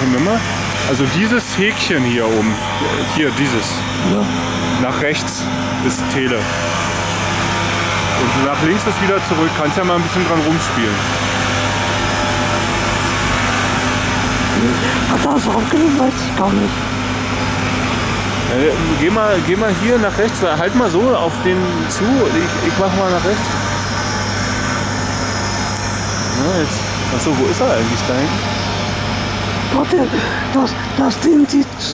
Nehmen wir mal. Also dieses Häkchen hier oben. Hier, dieses. Ja. Nach rechts ist Tele. Und nach links ist wieder zurück. Kannst ja mal ein bisschen dran rumspielen. Hat er es aufgenommen, weiß ich gar nicht. Geh mal hier nach rechts. Halt mal so auf den zu. Ich mach mal nach rechts. Ja, jetzt. Achso, wo ist er eigentlich da hinten? Warte, das Ding sieht